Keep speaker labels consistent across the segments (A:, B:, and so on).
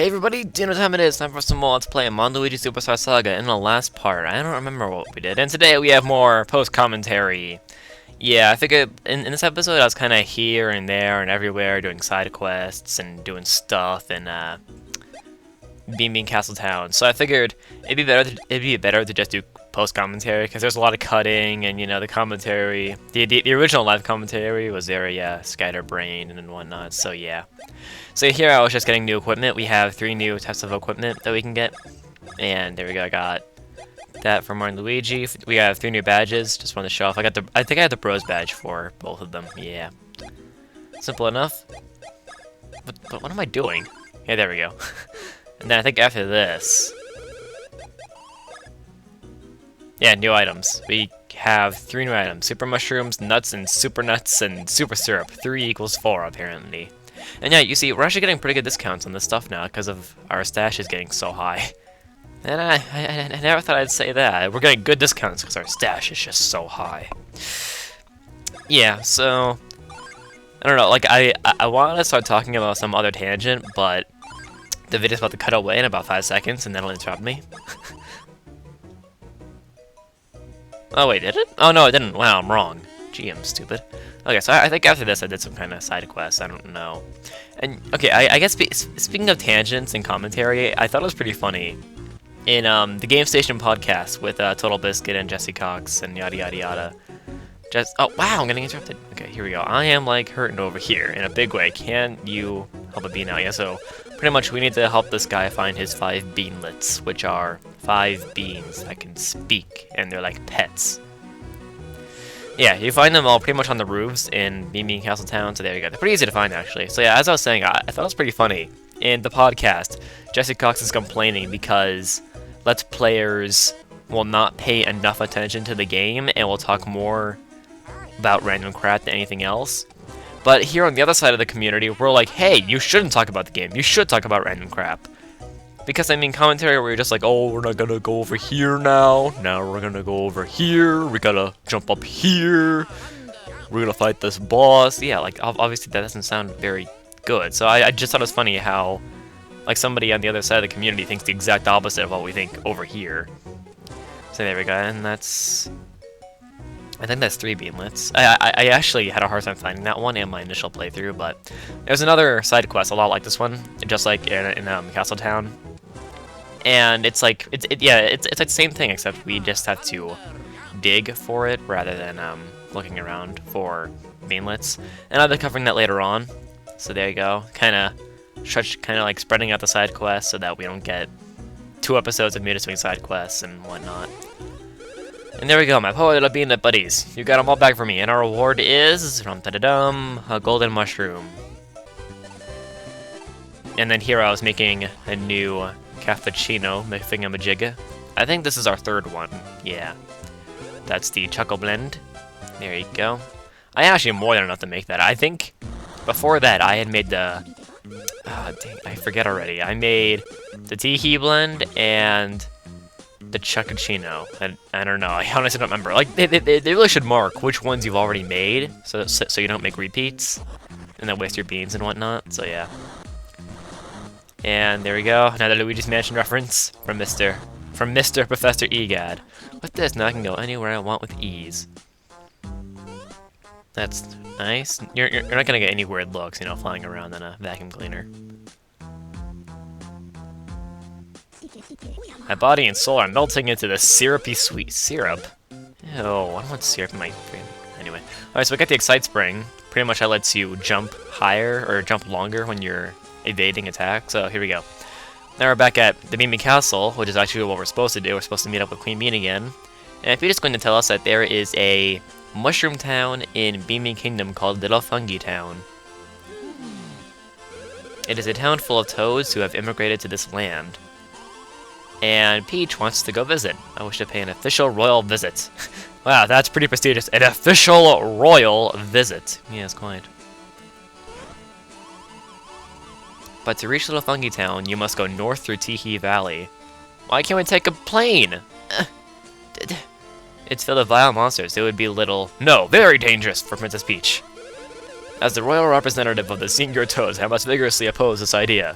A: Hey everybody, do you know what time it is? Time for some more Let's Play Luigi Superstar Saga in the last part. I don't remember what we did. And today we have more post-commentary. Yeah, I figured in this episode I was kind of here and there and everywhere doing side quests and doing stuff in Bean Castle Town. So I figured it'd be better to just do post-commentary because there's a lot of cutting and, you know, the commentary. The original live commentary was very scatterbrained and whatnot, so yeah. So here I was just getting new equipment. We have 3 new types of equipment that we can get. And there we go, I got that for Martin Luigi. We have 3 new badges, just wanted to show off. I think I have the Bros badge for both of them, yeah. Simple enough. But what am I doing? Yeah, there we go. And then I think after this... yeah, new items. We have 3 new items. Super Mushrooms, Nuts, and Super Syrup. 3 equals 4, apparently. And yeah, you see, we're actually getting pretty good discounts on this stuff now because of our stash is getting so high. And I never thought I'd say that. We're getting good discounts because our stash is just so high. Yeah, so... I don't know, like, I want to start talking about some other tangent, but the video's about to cut away in about 5 seconds, and that'll interrupt me. Oh, wait, did it? Oh, no, it didn't. Wow, I'm wrong. Gee, I'm stupid. Okay, so I think after this I did some kind of side quest, I don't know. And, okay, I guess speaking of tangents and commentary, I thought it was pretty funny. In the Game Station podcast with Total Biscuit and Jesse Cox and yada yada yada. Oh, wow, I'm getting interrupted. Okay, here we go. I am, like, hurting over here in a big way. Can you help it be now? Yeah, so pretty much we need to help this guy find his 5 beanlets, which are 5 beans that can speak, and they're like pets. Yeah, you find them all pretty much on the roofs in Bean Castle Town, so there you go. They're pretty easy to find, actually. So yeah, as I was saying, I thought it was pretty funny. In the podcast, Jesse Cox is complaining because Let's Players will not pay enough attention to the game and will talk more about random crap than anything else. But here on the other side of the community, we're like, hey, you shouldn't talk about the game. You should talk about random crap. Because, I mean, commentary where you're just like, oh, we're not gonna go over here now. Now we're gonna go over here. We gotta jump up here. We're gonna fight this boss. Yeah, like, obviously that doesn't sound very good. So I just thought it was funny how, like, somebody on the other side of the community thinks the exact opposite of what we think over here. So there we go, and that's... I think that's 3 beanlets. I actually had a hard time finding that one in my initial playthrough, but there's another side quest a lot like this one, just like in Castle Town. And it's like it's like the same thing, except we just have to dig for it rather than looking around for beanlets. And I'll be covering that later on. So there you go, kind of like spreading out the side quests so that we don't get 2 episodes of me just doing side quests and whatnot. And there we go, my poor little beanlet buddies. You got them all back for me, and our reward is a golden mushroom. And then here I was making a new cappuccino, thingamajigga. I think this is our 3rd one. Yeah, that's the Choco Blend. There you go. I actually more than enough to make that. I think before that I had made the... dang, I forget already. I made the Teehee blend and the Chocochino. I don't know. I honestly don't remember. Like, they really should mark which ones you've already made, so you don't make repeats and then waste your beans and whatnot. So yeah. And there we go. Another Luigi's Mansion reference from Mr. Professor Egad. With this, now I can go anywhere I want with ease. That's nice. You're not gonna get any weird looks, you know, flying around in a vacuum cleaner. My body and soul are melting into the syrupy sweet syrup. Ew, I don't want syrup in my brain. Anyway. Alright, so we got the Excite Spring. Pretty much that lets you jump higher or jump longer when you're evading attack. So here we go. Now we're back at the Bean Castle, which is actually what we're supposed to do. We're supposed to meet up with Queen Bean again. And Peter's going to tell us that there is a mushroom town in Bean Kingdom called Little Fungi Town. It is a town full of toads who have immigrated to this land. And Peach wants to go visit. I wish to pay an official royal visit. Wow, that's pretty prestigious. An official royal visit. Yes, quite. But to reach Little Fungi Town, you must go north through Teehee Valley. Why can't we take a plane? It's filled with vile monsters. It would be very dangerous for Princess Peach. As the royal representative of the Senior Toads, I must vigorously oppose this idea.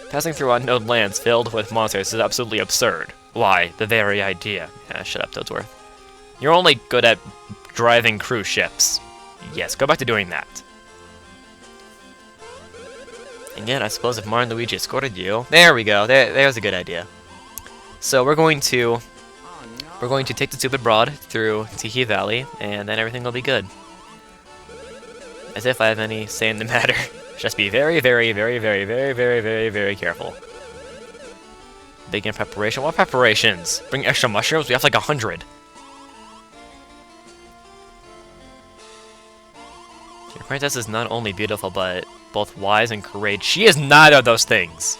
A: Passing through unknown lands filled with monsters is absolutely absurd. Why? The very idea. Yeah, shut up, Toadsworth. You're only good at driving cruise ships. Yes, go back to doing that. And yet, I suppose if Mario and Luigi escorted you... There we go. There's a good idea. So we're going to take the stupid broad through Teehee Valley, and then everything will be good. As if I have any say in the matter. Just be very, very, very, very, very, very, very, very careful. Begin preparation. What preparations? Bring extra mushrooms? We have like 100. Your princess is not only beautiful, but both wise and courageous. She is neither of those things.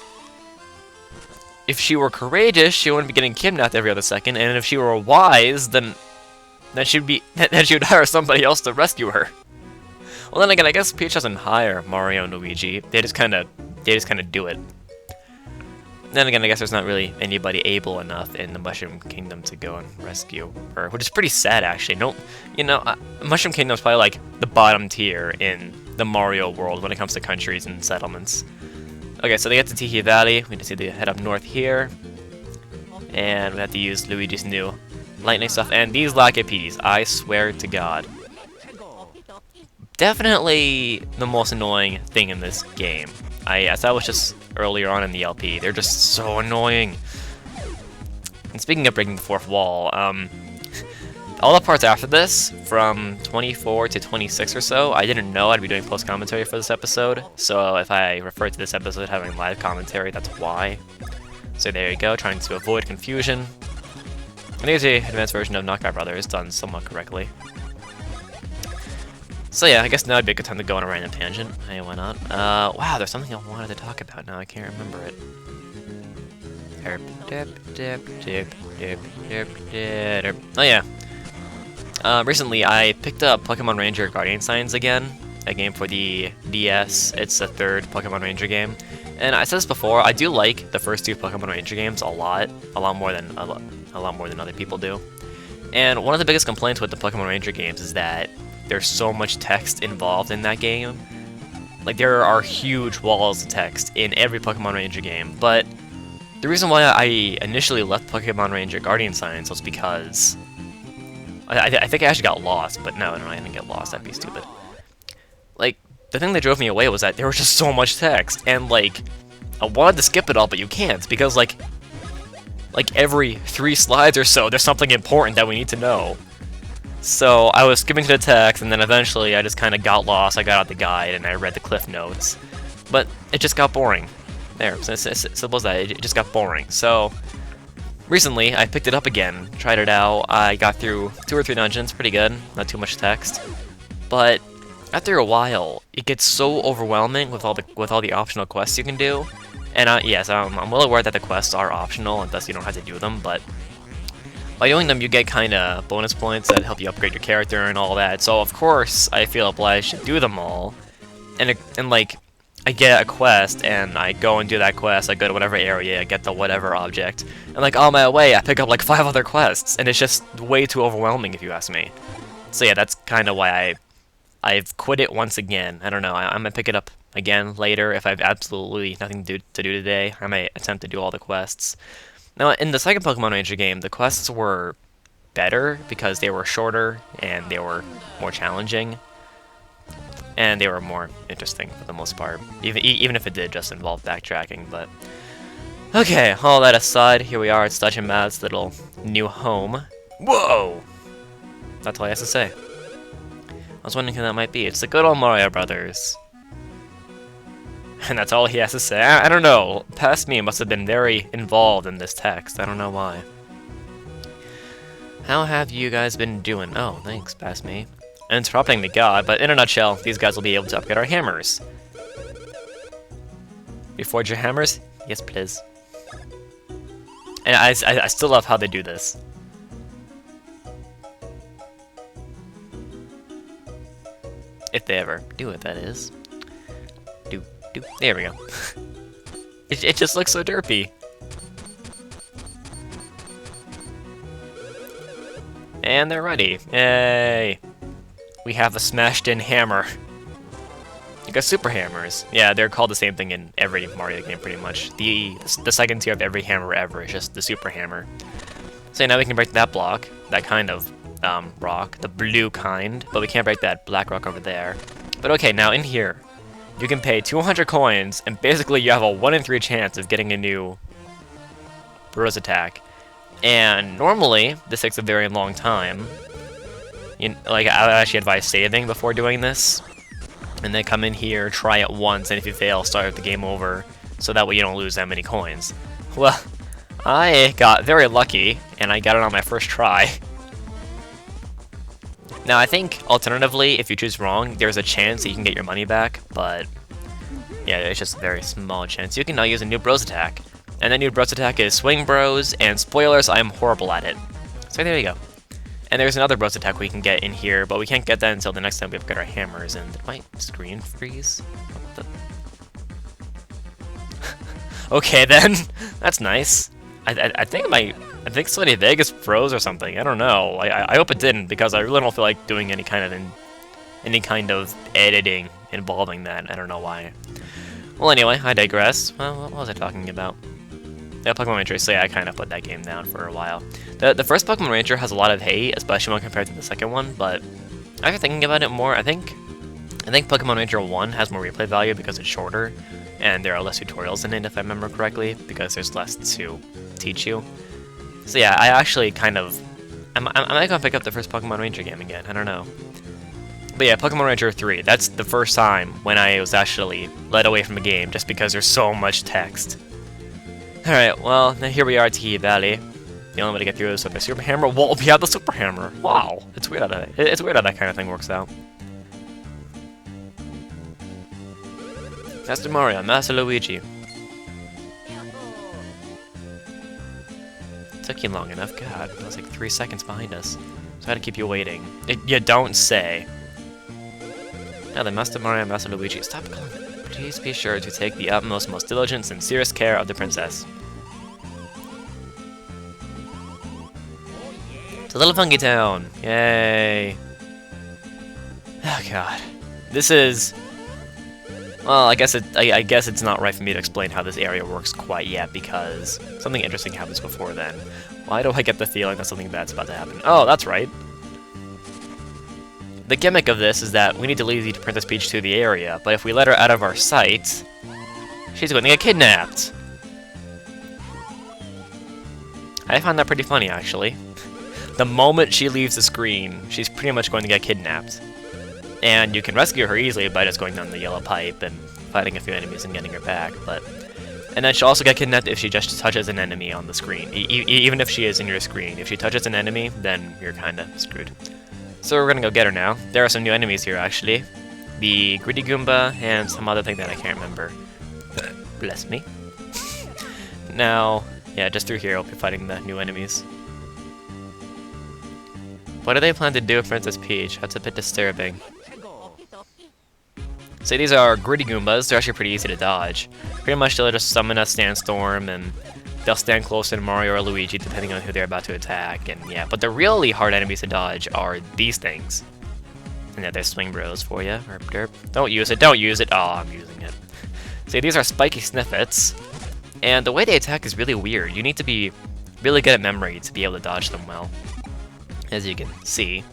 A: If she were courageous, she wouldn't be getting kidnapped every other second, and if she were wise, then she would hire somebody else to rescue her. Well, then again, I guess Peach doesn't hire Mario and Luigi. They just kind of do it. Then again, I guess there's not really anybody able enough in the Mushroom Kingdom to go and rescue her, which is pretty sad, actually. No, Mushroom Kingdom's probably like the bottom tier in the Mario world when it comes to countries and settlements. Okay, so they get to Teehee Valley. We just need to head up north here, and we have to use Luigi's new lightning stuff. And these Lacapedis, I swear to God, definitely the most annoying thing in this game. As I was just earlier on in the LP, they're just so annoying. And speaking of breaking the fourth wall, all the parts after this, from 24 to 26 or so, I didn't know I'd be doing post-commentary for this episode, so if I refer to this episode having live commentary, that's why. So there you go, trying to avoid confusion. And here's the advanced version of Knockout Brothers, done somewhat correctly. So yeah, I guess now would be a good time to go on a random tangent. Hey, why not? Wow, there's something I wanted to talk about now, I can't remember it. Oh yeah. Recently I picked up Pokemon Ranger Guardian Signs again, a game for the DS. It's the third Pokemon Ranger game. And I said this before, I do like the first two Pokemon Ranger games a lot more than other people do. And one of the biggest complaints with the Pokemon Ranger games is that there's so much text involved in that game. Like, there are huge walls of text in every Pokemon Ranger game, but the reason why I initially left Pokemon Ranger Guardian Signs was because I think I actually got lost, but no, I didn't get lost, that'd be stupid. Like, the thing that drove me away was that there was just so much text, and like, I wanted to skip it all, but you can't, because like every 3 slides or so, there's something important that we need to know. So I was skipping to the text, and then eventually I just kind of got lost. I got out the guide, and I read the cliff notes. But it just got boring. There, simple as that, it just got boring. So, recently, I picked it up again, tried it out. I got through 2 or 3 dungeons, pretty good, not too much text. But after a while, it gets so overwhelming with all the optional quests you can do. And yes, I'm well aware that the quests are optional, and thus you don't have to do them, but by doing them, you get kind of bonus points that help you upgrade your character and all that. So of course, I feel obliged to do them all. And like, I get a quest, and I go and do that quest. I go to whatever area, I get the whatever object, and like on my way, I pick up like 5 other quests, and it's just way too overwhelming if you ask me. So yeah, that's kind of why I've quit it once again. I don't know. I'm gonna pick it up again later if I have absolutely nothing to do today. I might attempt to do all the quests. Now, in the second Pokemon Ranger game, the quests were better because they were shorter and they were more challenging, and they were more interesting for the most part, even if it did just involve backtracking. But okay, all that aside, here we are at Sludge and Matt's little new home. Whoa! That's all I have to say. I was wondering who that might be. It's the good old Mario Brothers. And that's all he has to say. I don't know. Past me must have been very involved in this text. I don't know why. How have you guys been doing? Oh, thanks, past me. Interrupting the god, but in a nutshell, these guys will be able to upgrade our hammers. You forge your hammers? Yes, please. And I still love how they do this. If they ever do it, that is. There we go. It just looks so derpy. And they're ready. Yay! We have a smashed-in hammer. Because super hammers, yeah, they're called the same thing in every Mario game pretty much. The second tier of every hammer ever is just the super hammer. So now we can break that block, that kind of rock, the blue kind, but we can't break that black rock over there. But okay, now in here, you can pay 200 coins, and basically you have a 1 in 3 chance of getting a new Bros attack. And normally, this takes a very long time. Like, I would actually advise saving before doing this. And then come in here, try it once, and if you fail, start the game over, so that way you don't lose that many coins. Well, I got very lucky, and I got it on my first try. Now, I think, alternatively, if you choose wrong, there's a chance that you can get your money back, but yeah, it's just a very small chance. You can now use a new Bros attack, and the new Bros attack is Swing Bros, and spoilers, I'm horrible at it. So there you go. And there's another Bros attack we can get in here, but we can't get that until the next time we upgrade our hammers, and did my screen freeze? What the... Okay then, that's nice. I think Sony Vegas froze or something. I don't know. I hope it didn't, because I really don't feel like doing any kind of editing involving that. I don't know why. Well, anyway, I digress. Well, what was I talking about? Yeah, Pokemon Ranger. So yeah, I kind of put that game down for a while. The first Pokemon Ranger has a lot of hate, especially when compared to the second one. But after thinking about it more, I think Pokemon Ranger 1 has more replay value because it's shorter, and there are less tutorials in it, if I remember correctly, because there's less to teach you. So yeah, I actually kind of... I might go pick up the first Pokemon Ranger game again, I don't know. But yeah, Pokemon Ranger 3, that's the first time when I was actually led away from a game, just because there's so much text. Alright, well, then here we are at Teehee Valley. The only way to get through is with a Super Hammer. Whoa, we have the Super Hammer! Wow! It's weird how that kind of thing works out. Master Mario, Master Luigi. Took you long enough, god, that was like 3 seconds behind us. So I had to keep you waiting. You don't say. Now then, Master Mario, Master Luigi, stop calling it. Please be sure to take the utmost, most diligent, sincerest care of the princess. To Little Funky Town! Yay! Oh god. This is... Well, I guess it's not right for me to explain how this area works quite yet, because something interesting happens before then. Why do I get the feeling that something bad's about to happen? Oh, that's right. The gimmick of this is that we need to lead Princess Peach to the area, but if we let her out of our sight, she's going to get kidnapped. I find that pretty funny, actually. The moment she leaves the screen, she's pretty much going to get kidnapped. And you can rescue her easily by just going down the yellow pipe and fighting a few enemies and getting her back, but... And then she'll also get kidnapped if she just touches an enemy on the screen. Even if she is in your screen. If she touches an enemy, then you're kinda screwed. So we're gonna go get her now. There are some new enemies here, actually. The Gritty Goomba and some other thing that I can't remember. Bless me. Now, yeah, just through here I'll be fighting the new enemies. What do they plan to do with Princess Peach? That's a bit disturbing. So these are Gritty Goombas. They're actually pretty easy to dodge. Pretty much they'll just summon a Sandstorm, and they'll stand closer to Mario or Luigi depending on who they're about to attack. And yeah, but the really hard enemies to dodge are these things. And yeah, there's Swing Bros for you. Don't use it, don't use it. Oh, I'm using it. So these are spiky Sniffets, and the way they attack is really weird. You need to be really good at memory to be able to dodge them well, as you can see.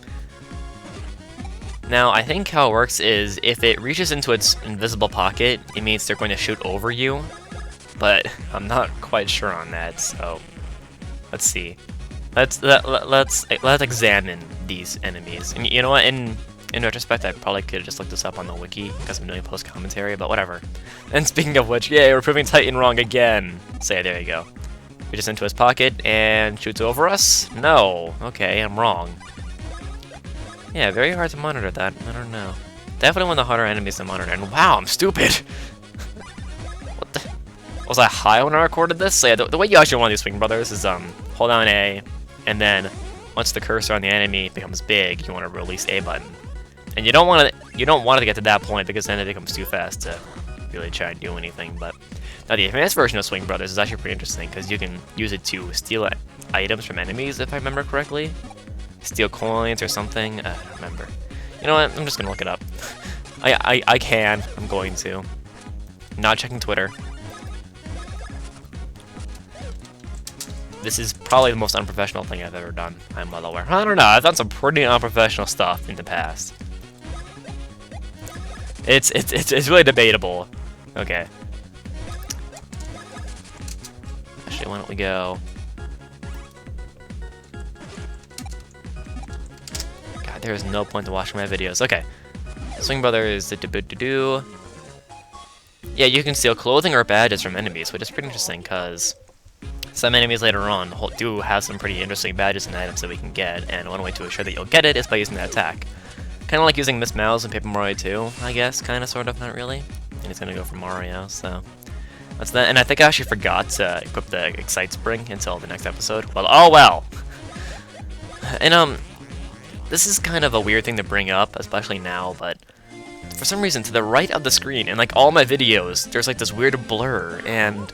A: Now, I think how it works is, if it reaches into its invisible pocket, it means they're going to shoot over you, but I'm not quite sure on that, so let's see. Let's examine these enemies. And you know what, in retrospect, I probably could have just looked this up on the wiki, because I'm doing post-commentary, but whatever. And speaking of which, yay, we're proving Titan wrong again! So yeah, there you go. Reaches into his pocket and shoots over us? No. Okay, I'm wrong. Yeah, very hard to monitor that. I don't know. Definitely one of the harder enemies to monitor. And wow, I'm stupid! What the... Was I high when I recorded this? So yeah, the way you actually want these Swing Brothers is hold down A, and then once the cursor on the enemy becomes big, you want to release A button. And you don't want to get to that point, because then it becomes too fast to really try and do anything. But now the advanced version of Swing Brothers is actually pretty interesting, because you can use it to steal items from enemies, if I remember correctly. Steal coins or something. I don't remember. You know what? I'm just gonna look it up. I can. I'm going to. Not checking Twitter. This is probably the most unprofessional thing I've ever done. I'm well aware. I don't know. I've done some pretty unprofessional stuff in the past. It's really debatable. Okay. Actually, why don't we go? God, there is no point to watching my videos. Okay. Swing Brother is the do. Yeah, you can steal clothing or badges from enemies, which is pretty interesting because some enemies later on do have some pretty interesting badges and items that we can get, and one way to ensure that you'll get it is by using that attack. Kind of like using Miss Mouse in Paper Mario 2, I guess, kind of, sort of, not really. And it's gonna go for Mario, so that's that. And I think I actually forgot to equip the Excite Spring until the next episode. Well, oh well! And, this is kind of a weird thing to bring up, especially now, but for some reason, to the right of the screen, in like all my videos, there's like this weird blur, and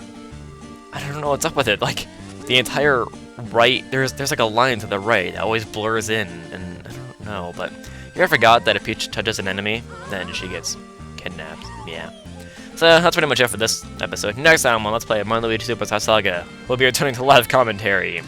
A: I don't know what's up with it. Like, the entire right, there's like a line to the right that always blurs in, and I don't know, but you ever forgot that if Peach touches an enemy, then she gets kidnapped? Yeah. So that's pretty much it for this episode. Next time on Let's Play Mario Luigi Super Saga, we'll be returning to live commentary.